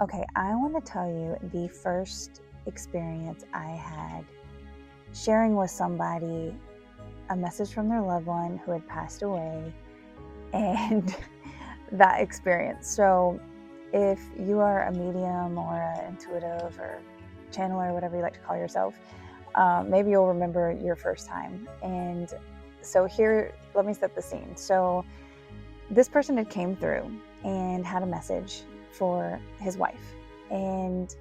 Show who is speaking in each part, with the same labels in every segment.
Speaker 1: Okay, I want to tell you the first experience I had sharing with somebody a message from their loved one who had passed away and that experience. So, if you are a medium or an intuitive or channeler, whatever you like to call yourself, maybe you'll remember your first time. And so, here, let me set the scene. So, this person had came through and had a message for his wife. And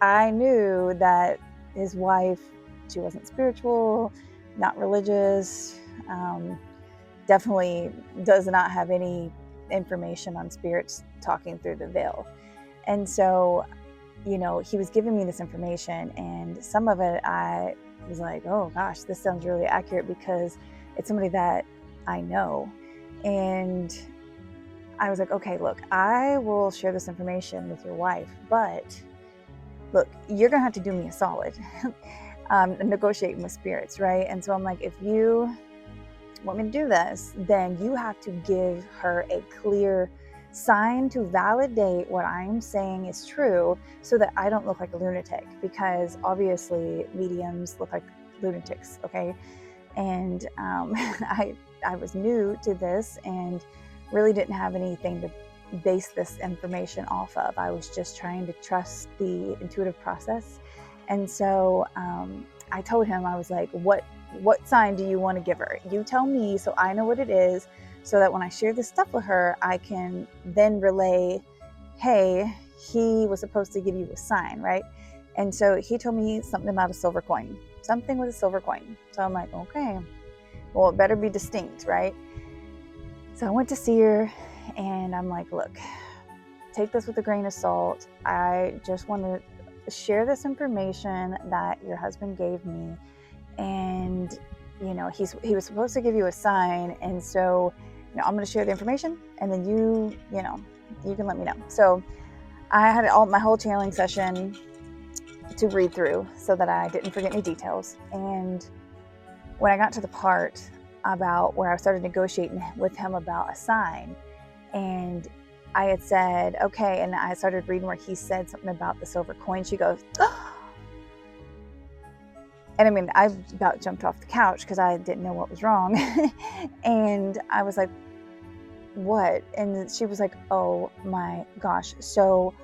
Speaker 1: I knew that his wife, she wasn't spiritual, not religious, um, definitely does not have any information on spirits talking through the veil. And so, he was giving me this information, and some of it I was like, oh gosh, this sounds really accurate because it's somebody that I know. And I was like, okay, look, I will share this information with your wife, but look, you're going to have to do me a solid, negotiating with spirits, right? And so I'm like, if you want me to do this, then you have to give her a clear sign to validate what I'm saying is true so that I don't look like a lunatic, because obviously mediums look like lunatics, okay? And I was new to this and really didn't have anything to base this information off of. I was just trying to trust the intuitive process. And so I told him, I was like, what sign do you want to give her? You tell me so I know what it is, so that when I share this stuff with her, I can then relay, hey, he was supposed to give you a sign, right? And so he told me something about a silver coin, something with a silver coin. So I'm like, okay, well, it better be distinct, right? So I went to see her and I'm like, look, take this with a grain of salt. I just want to share this information that your husband gave me. And, he was supposed to give you a sign. And so, I'm going to share the information, and then you can let me know. So I had my whole channeling session to read through so that I didn't forget any details. And when I got to the part about where I started negotiating with him about a sign, and I had said, okay, and I started reading where he said something about the silver coin, she goes, oh. And I mean, I about jumped off the couch because I didn't know what was wrong. And I was like, what? And she was like, oh my gosh. So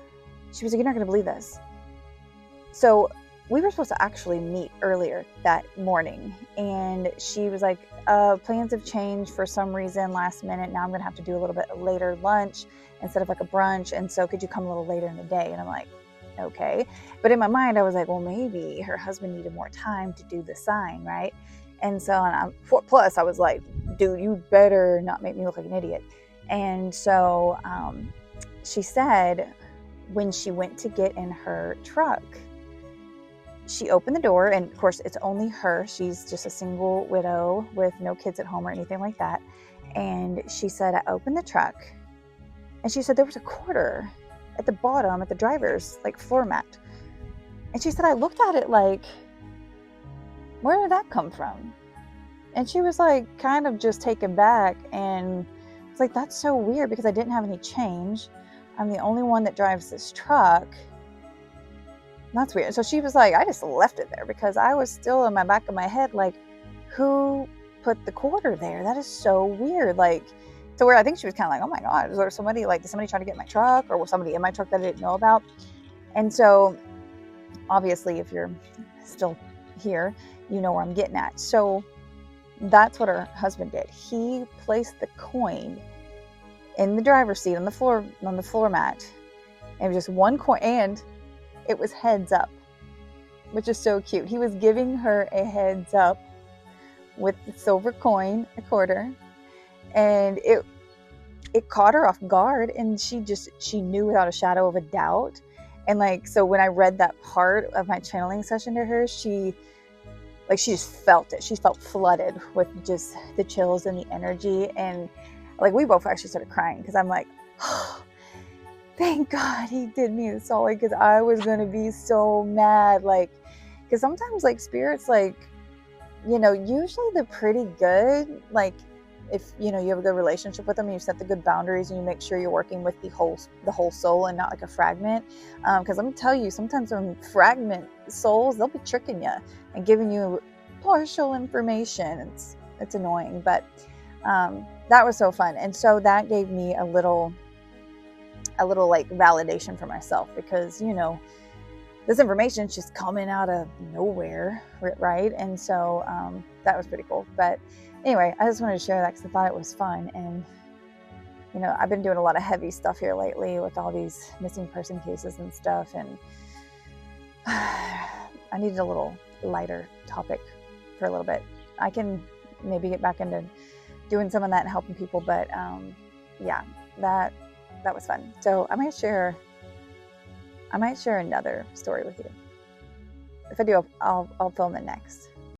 Speaker 1: she was like, you're not going to believe this. So we were supposed to actually meet earlier that morning. And she was like, plans have changed for some reason last minute. Now I'm going to have to do a little bit later lunch instead of like a brunch. And so could you come a little later in the day? And I'm like, okay. But in my mind, I was like, well, maybe her husband needed more time to do the sign, right? And so, plus I was like, dude, you better not make me look like an idiot. And so she said when she went to get in her truck, she opened the door, and of course it's only her. She's just a single widow with no kids at home or anything like that. And she said, I opened the truck, and she said there was a quarter at the bottom at the driver's floor mat. And she said, I looked at it like, where did that come from? And she was like kind of just taken back, and it's like, that's so weird because I didn't have any change. I'm the only one that drives this truck. That's weird. So she was like, I just left it there because I was still in my back of my head like, who put the quarter there? That is so weird. To where I think she was kind of like, oh my God, is there somebody, did somebody try to get in my truck, or was somebody in my truck that I didn't know about? And so obviously, if you're still here, you know where I'm getting at. So that's what her husband did. He placed the coin in the driver's seat on the floor mat. And it was just one coin, and it was heads up, which is so cute. He was giving her a heads up with the silver coin, a quarter, and it caught her off guard, and she knew without a shadow of a doubt. And so when I read that part of my channeling session to her, she just felt it. She felt flooded with just the chills and the energy. And we both actually started crying because I'm like, oh, thank God he did me a solid, because I was going to be so mad. Because sometimes spirits, usually they're pretty good. if you know you have a good relationship with them, and you set the good boundaries, and you make sure you're working with the whole soul and not like a fragment. Because let me tell you, sometimes when fragment souls, they'll be tricking you and giving you partial information. It's annoying, but that was so fun, and so that gave me a little like validation for myself, because you know this information is just coming out of nowhere, right? And so that was pretty cool. But anyway, I just wanted to share that because I thought it was fun. And you know, I've been doing a lot of heavy stuff here lately with all these missing person cases and stuff, and I needed a little lighter topic for a little bit. I can maybe get back into doing some of that and helping people, but yeah, that was fun. So I might share another story with you. If I do, I'll film it next.